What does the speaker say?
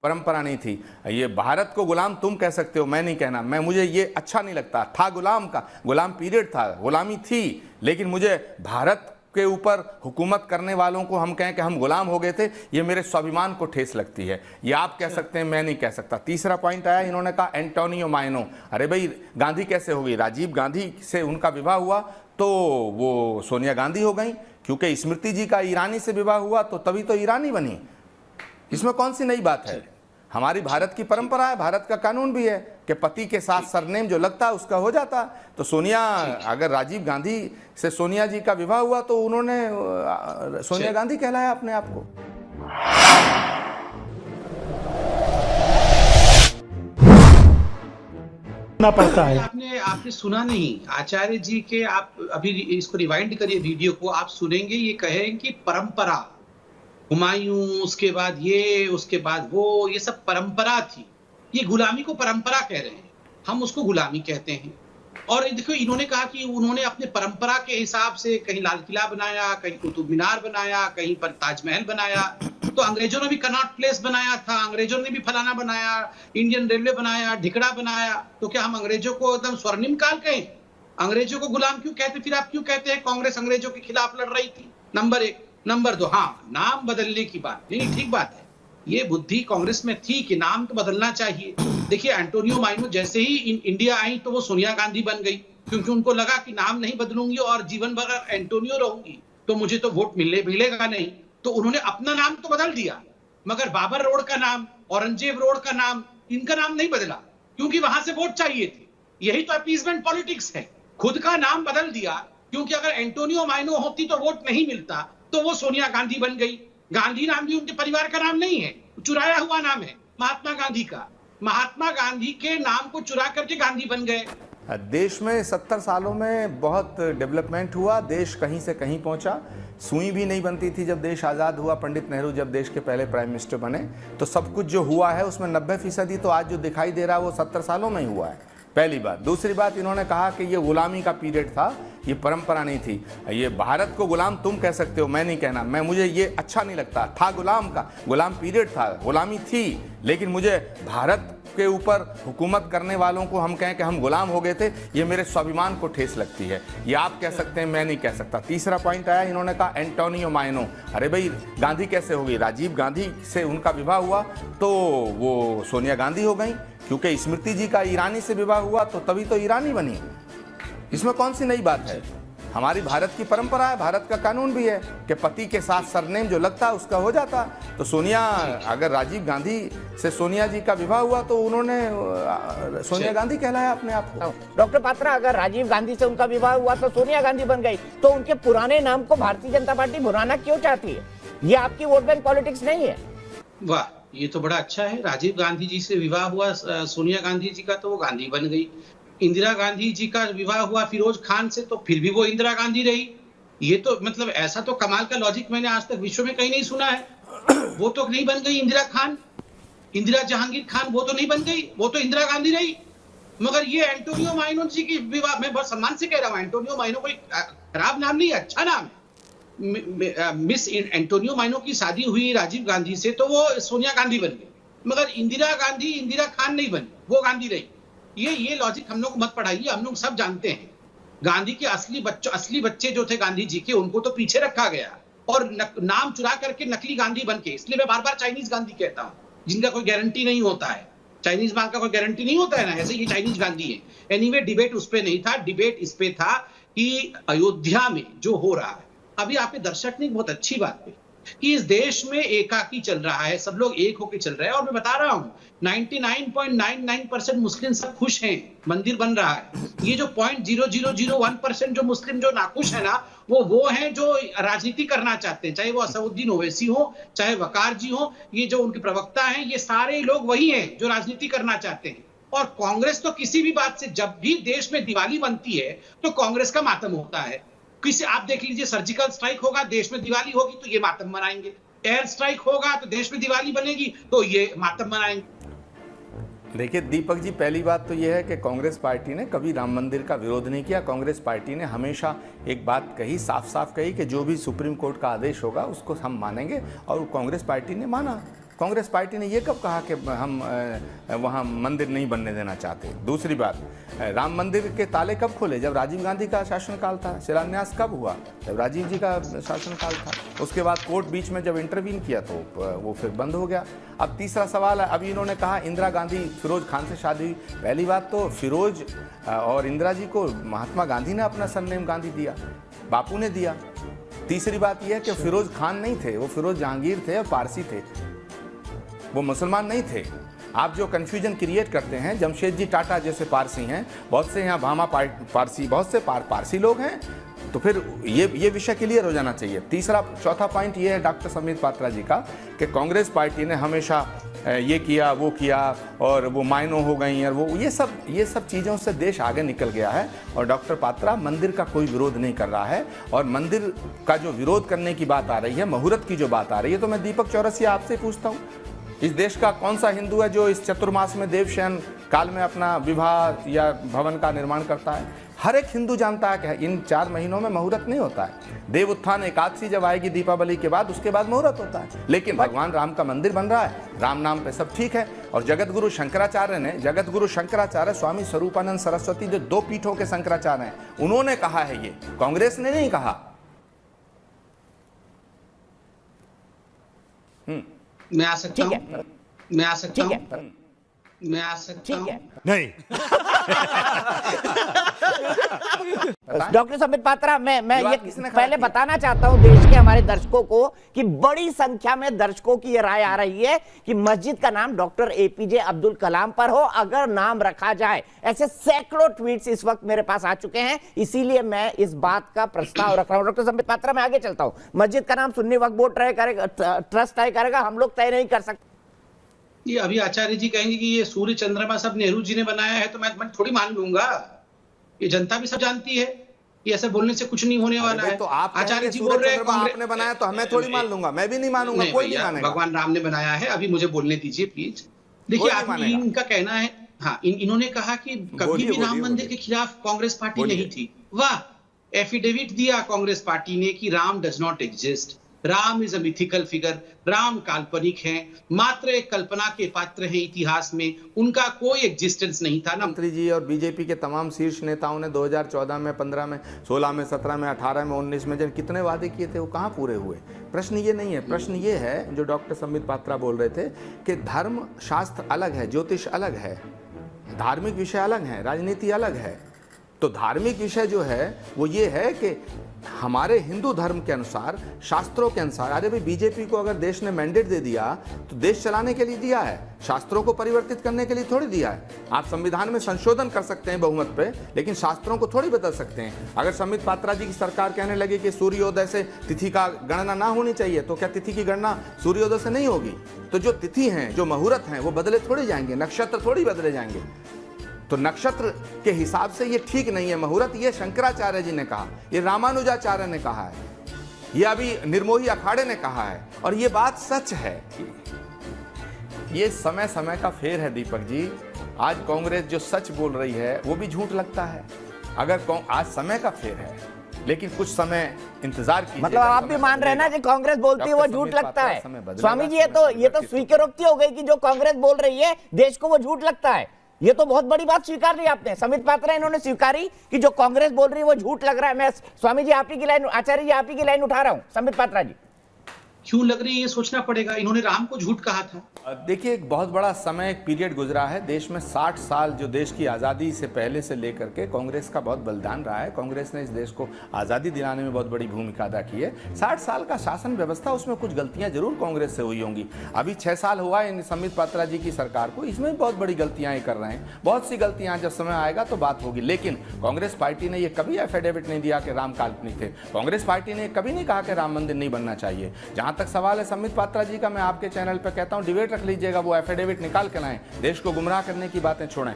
परंपरा नहीं थी। ये भारत को गुलाम तुम कह सकते हो, मैं नहीं कहना। मुझे ये अच्छा नहीं लगता। था गुलाम का, गुलाम पीरियड था, गुलामी थी, लेकिन मुझे भारत के ऊपर हुकूमत करने वालों को हम कहें कि हम गुलाम हो गए थे, ये मेरे स्वाभिमान को ठेस लगती है। ये आप कह सकते हैं, मैं नहीं कह सकता। तीसरा पॉइंट आया, इन्होंने कहा एंटोनियो माइनो। अरे भाई, गांधी कैसे हो गई? राजीव गांधी से उनका विवाह हुआ तो वो सोनिया गांधी हो गई, क्योंकि स्मृति जी का ईरानी से विवाह हुआ तो तभी तो ईरानी बनी। इसमें कौन सी नई बात है? हमारी भारत की परंपरा है, भारत का कानून भी है कि पति के साथ सरनेम जो लगता है उसका हो जाता। तो सोनिया, अगर राजीव गांधी से सोनिया जी का विवाह हुआ तो उन्होंने सोनिया गांधी कहलाया अपने आप को। पड़ता है। आपने सुना नहीं आचार्य जी के? आप अभी इसको रिवाइंड करिए वीडियो को, आप सुनेंगे ये कहें कि परंपरा, हुमायूं, उसके बाद ये, उसके बाद वो, ये सब परंपरा थी। ये गुलामी को परंपरा कह रहे हैं, हम उसको गुलामी कहते हैं। और देखो, इन्होंने कहा कि उन्होंने अपने परंपरा के हिसाब से कहीं लाल किला बनाया, कहीं कुतुब मीनार बनाया, कहीं पर ताजमहल बनाया। तो अंग्रेजों ने भी कनॉट प्लेस बनाया था, अंग्रेजों ने भी फलाना बनाया, इंडियन रेलवे बनाया, ढिकड़ा बनाया। तो क्या हम अंग्रेजों को एकदम स्वर्णिम काल कहें? अंग्रेजों को गुलाम क्यों कहते? फिर आप क्यों कहते हैं कांग्रेस अंग्रेजों के खिलाफ लड़ रही थी? नंबर एक। नंबर दो, हाँ, नाम बदलने की बात, नहीं, ठीक बात है, ये बुद्धि कांग्रेस में थी कि नाम तो बदलना चाहिए। देखिए, एंटोनियो माइनो जैसे ही इंडिया आई तो वो सोनिया गांधी बन गई, क्योंकि उनको लगा कि नाम नहीं बदलूंगी और जीवन भर एंटोनियो रहूंगी तो मुझे तो वोट मिलेगा नहीं। तो उन्होंने अपना नाम तो बदल दिया, मगर बाबर रोड का नाम, औरंगजेब रोड का नाम, इनका नाम नहीं बदला, क्योंकि वहां से वोट चाहिए थे। यही तो अपीसमेंट पॉलिटिक्स है। खुद का नाम बदल दिया, क्योंकि अगर एंटोनियो माइनो होती तो वोट नहीं मिलता, तो वो सोनिया गांधी बन गई। गांधी नाम भी उनके परिवार का नाम नहीं है, चुराया हुआ नाम है महात्मा गांधी का। महात्मा गांधी के नाम को चुरा करके गांधी बन गए। देश में 70 सालों में बहुत डेवलपमेंट हुआ, देश कहीं से कहीं पहुंचा। सुई भी नहीं बनती थी जब देश आज़ाद हुआ। पंडित नेहरू जब देश के पहले प्राइम मिनिस्टर बने तो सब कुछ जो हुआ है उसमें 90% तो आज जो दिखाई दे रहा है वो 70 सालों में ही हुआ है। पहली बात। दूसरी बात, इन्होंने कहा कि ये गुलामी का पीरियड था, ये परंपरा नहीं थी। ये भारत को गुलाम तुम कह सकते हो, मैं नहीं कहना। मुझे ये अच्छा नहीं लगता। था गुलाम का, गुलाम पीरियड था, गुलामी थी, लेकिन मुझे भारत के ऊपर हुकूमत करने वालों को हम कहें कि हम गुलाम हो गए थे, ये मेरे स्वाभिमान को ठेस लगती है। ये आप कह सकते हैं, मैं नहीं कह सकता। तीसरा पॉइंट आया, इन्होंने कहा एंटोनियो माइनो। अरे भाई, गांधी कैसे हो गई? राजीव गांधी से उनका विवाह हुआ तो वो सोनिया गांधी हो गई, क्योंकि स्मृति जी का ईरानी से विवाह हुआ तो तभी तो ईरानी बनी। इसमें कौन सी नई बात है? हमारी भारत की परंपरा है, भारत का कानून भी है कि पति के साथ सरनेम जो लगता है उसका हो जाता। तो सोनिया, अगर राजीव गांधी से सोनिया जी का विवाह हुआ तो उन्होंने सोनिया गांधी कहलाया अपने आप को। डॉक्टर पात्रा, अगर राजीव गांधी से उनका विवाह हुआ तो सोनिया गांधी बन गई, तो उनके पुराने नाम को भारतीय जनता पार्टी भुनाना क्यों चाहती है? ये आपकी वोट बैंक पॉलिटिक्स नहीं है? वाह, ये तो बड़ा अच्छा है। राजीव गांधी जी से विवाह हुआ सोनिया गांधी जी का तो वो गांधी बन गई। इंदिरा गांधी जी का विवाह हुआ फिरोज खान से तो फिर भी वो इंदिरा गांधी रही। ये तो मतलब ऐसा तो कमाल का लॉजिक मैंने आज तक विश्व में कहीं नहीं सुना है। वो तो नहीं बन गई इंदिरा खान, इंदिरा जहांगीर खान वो तो नहीं बन गई, वो तो इंदिरा गांधी रही। मगर ये एंटोनियो माइनो जी की विवाह, मैं बहुत सम्मान से कह रहा हूँ, एंटोनियो माइनो कोई खराब नाम नहीं, अच्छा नाम है। मिस एंटोनियो माइनो की शादी हुई राजीव गांधी से तो वो सोनिया गांधी बन गई, मगर इंदिरा गांधी इंदिरा खान नहीं बनी, वो गांधी रही। ये लॉजिक हम लोग मत पढ़ाइए, हम लोग सब जानते हैं। गांधी के असली बच्चे जो थे गांधी जी के, उनको तो पीछे रखा गया और नाम चुरा करके नकली गांधी बन के, इसलिए मैं बार बार चाइनीज गांधी कहता हूँ, जिनका कोई गारंटी नहीं होता है। चाइनीज माल का कोई गारंटी नहीं होता है ना, ऐसे ही चाइनीज गांधी है। एनीवे, डिबेट उस पर नहीं था, डिबेट इस पे था कि अयोध्या में जो हो रहा है, अभी आपके दर्शक ने बहुत अच्छी बात कही कि इस देश में एकाकी चल रहा है, सब लोग एक होकर चल रहे हैं। और मैं बता रहा हूं 99.99% मुस्लिम सब खुश हैं, मंदिर बन रहा है। ये जो 0.0001% जो मुस्लिम जो नाखुश है ना, वो हैं जो राजनीति करना चाहते हैं, चाहे वो असउद्दीन ओवैसी हो, चाहे वकार जी हो, ये जो उनके प्रवक्ता हैं, ये सारे लोग वही हैं जो राजनीति करना चाहते हैं। और कांग्रेस तो किसी भी बात से, जब भी देश में दिवाली बनती है तो कांग्रेस का मातम होता है। किसी, आप देख लीजिए, सर्जिकल स्ट्राइक होगा, देश में दिवाली होगी तो ये मातम मनाएंगे। एयर स्ट्राइक होगा तो देश में दिवाली बनेगी तो ये मातम मनाएंगे। देखिए दीपक जी, पहली बात तो ये है कि कांग्रेस पार्टी ने कभी राम मंदिर का विरोध नहीं किया। कांग्रेस पार्टी ने हमेशा एक बात कही, साफ साफ कही कि जो भी सुप्रीम कोर्ट का आदेश होगा उसको हम मानेंगे, और कांग्रेस पार्टी ने माना। कांग्रेस पार्टी ने ये कब कहा कि हम वहाँ मंदिर नहीं बनने देना चाहते? दूसरी बात, राम मंदिर के ताले कब खोले? जब राजीव गांधी का शासनकाल था। शिलान्यास कब हुआ? जब राजीव जी का शासनकाल था। उसके बाद कोर्ट बीच में जब इंटरवीन किया तो वो फिर बंद हो गया। अब तीसरा सवाल है, अभी इन्होंने कहा इंदिरा गांधी फिरोज खान से शादी हुई। पहली बात तो फिरोज और इंदिरा जी को महात्मा गांधी ने अपना सरनेम गांधी दिया, बापू ने दिया। तीसरी बात यह है कि फिरोज खान नहीं थे, वो फिरोज जहांगीर थे और पारसी थे, वो मुसलमान नहीं थे। आप जो कन्फ्यूजन क्रिएट करते हैं, जमशेद जी टाटा जैसे पारसी हैं, बहुत से यहाँ भामा पारसी, बहुत से पारसी लोग हैं, तो फिर ये विषय क्लियर हो जाना चाहिए। चौथा पॉइंट ये है डॉक्टर संबित पात्रा जी का कि कांग्रेस पार्टी ने हमेशा ये किया वो किया और वो माइनों हो गई और वो ये सब चीज़ों से देश आगे निकल गया है। और डॉक्टर पात्रा मंदिर का कोई विरोध नहीं कर रहा है, और मंदिर का जो विरोध करने की बात आ रही है, मुहूर्त की जो बात आ रही है, तो मैं दीपक चौरसिया आपसे पूछता हूँ, इस देश का कौन सा हिंदू है जो इस चतुर्मास में देवशयन काल में अपना विवाह या भवन का निर्माण करता है? हर एक हिंदू जानता है कि इन 4 महीनों में मुहूर्त नहीं होता है। देव उत्थान एकादशी जब आएगी दीपावली के बाद, उसके बाद मुहूर्त होता है। लेकिन भगवान राम का मंदिर बन रहा है, राम नाम पे सब ठीक है। और जगत गुरु शंकराचार्य स्वामी स्वरूपानंद सरस्वती, जो 2 पीठों के शंकराचार्य हैं, उन्होंने कहा है, ये कांग्रेस ने नहीं कहा। मैं आ सकता हूँ? मैं आ सकता हूँ? मैं आ सकता हूँ? नहीं। डॉक्टर संबित पात्रा, मैं ये पहले बताना चाहता हूं देश के हमारे दर्शकों को कि बड़ी संख्या में दर्शकों की ये राय आ रही है कि मस्जिद का नाम डॉक्टर एपीजे अब्दुल कलाम पर हो अगर नाम रखा जाए। ऐसे सैकड़ों ट्वीट्स इस वक्त मेरे पास आ चुके हैं, इसीलिए मैं इस बात का प्रस्ताव रख रहा हूं। डॉक्टर संबित पात्रा, मैं आगे चलता हूं। मस्जिद का नाम सुन्नी वक्फ बोर्ड ट्रस्ट तय करेगा, हम लोग तय नहीं कर सकते। ये अभी आचार्य जी कहेंगे कि ये सूर्य चंद्रमा सब नेहरू जी ने बनाया है, तो मैं थोड़ी मान लूंगा। ये जनता भी सब जानती है, ये ऐसे बोलने से कुछ नहीं होने वाला है। तो आप आचार्य जी बोल रहे हैं आपने बनाया तो हमें थोड़ी मान लूंगा, मैं भी नहीं मानूंगा, कोई नहीं मानेगा। भगवान राम ने बनाया है, अभी मुझे बोलने दीजिए प्लीज। देखिए, इनका कहना है, हाँ, इन्होंने कहा कि कभी भी राम मंदिर के खिलाफ कांग्रेस पार्टी नहीं थी। वाह, एफिडेविट दिया कांग्रेस पार्टी ने कि Ram does not exist, Ram is a mythical figure, Ram काल्पनिक हैं, मात्र एक कल्पना के पात्र हैं इतिहास में, उनका कोई एग्जिस्टेंस नहीं था। मंत्री जी और बीजेपी के तमाम शीर्ष नेताओं ने 2014 में, 15 में, 16 में, 17 में, 18 में, 19 में जब कितने वादे किए थे, वो कहाँ पूरे हुए? प्रश्न ये नहीं है, प्रश्न ये है जो डॉक्टर संबित पात्रा बोल रहे थे कि धर्म शास्त्र अलग है, ज्योतिष अलग है, धार्मिक विषय अलग है, राजनीति अलग है। तो धार्मिक विषय जो है वो ये है कि हमारे हिंदू धर्म के अनुसार, शास्त्रों के अनुसार, अरे भाई बीजेपी को अगर देश ने मैंडेट दे दिया तो देश चलाने के लिए दिया है, शास्त्रों को परिवर्तित करने के लिए थोड़ी दिया है। आप संविधान में संशोधन कर सकते हैं बहुमत पे, लेकिन शास्त्रों को थोड़ी बदल सकते हैं। अगर संबित पात्रा जी की सरकार कहने लगे कि सूर्योदय से तिथि का गणना ना होनी चाहिए, तो क्या तिथि की गणना सूर्योदय से नहीं होगी? तो जो तिथि हैं, जो मुहूर्त हैं, वो बदले थोड़ी जाएंगे, नक्षत्र थोड़ी बदले जाएंगे। तो नक्षत्र के हिसाब से ये ठीक नहीं है मुहूर्त, ये शंकराचार्य जी ने कहा, ये रामानुजाचार्य ने कहा है, ये अभी निर्मोही अखाड़े ने कहा है, और ये बात सच है। ये समय समय का फेर है दीपक जी। आज कांग्रेस जो सच बोल रही है वो भी झूठ लगता है। अगर आज समय का फेर है, लेकिन कुछ समय इंतजार कीजिए। मतलब आप भी मान रहे हैं ना कि कांग्रेस बोलती है वो झूठ लगता है? स्वामी जी, ये तो स्वीकारोक्ति हो गई कि जो कांग्रेस बोल रही है देश को वो झूठ लगता है। ये तो बहुत बड़ी बात स्वीकार ली आपने। संबित पात्रा इन्होंने स्वीकारी कि जो कांग्रेस बोल रही है वो झूठ लग रहा है। मैं स्वामी जी आप ही की लाइन, आचार्य जी आप ही की लाइन उठा रहा हूं। संबित पात्रा जी, क्यों लग रही है ये सोचना पड़ेगा, इन्होंने राम को झूठ कहा था। देखिए, एक बहुत बड़ा समय, एक पीरियड गुजरा है देश में। 60 साल जो देश की आज़ादी से पहले से लेकर के कांग्रेस का बहुत बलिदान रहा है। कांग्रेस ने इस देश को आज़ादी दिलाने में बहुत बड़ी भूमिका अदा की है। 60 साल का शासन व्यवस्था, उसमें कुछ गलतियां जरूर कांग्रेस से हुई होंगी। अभी 6 साल हुआ इन संबित पात्रा जी की सरकार को, इसमें बहुत बड़ी गलतियां कर रहे हैं। बहुत सी गलतियां, जब समय आएगा तो बात होगी। लेकिन कांग्रेस पार्टी ने यह कभी एफिडेविट नहीं दिया कि राम काल्पनिक थे। कांग्रेस पार्टी ने कभी नहीं कहा कि राम मंदिर नहीं बनना चाहिए। जहां तक सवाल है संबित पात्रा जी का, मैं आपके चैनल पर कहता हूं डिबेट रख लीजिएगा, वो एफिडेविट निकाल के लाएं, देश को गुमराह करने की बातें छोड़ें।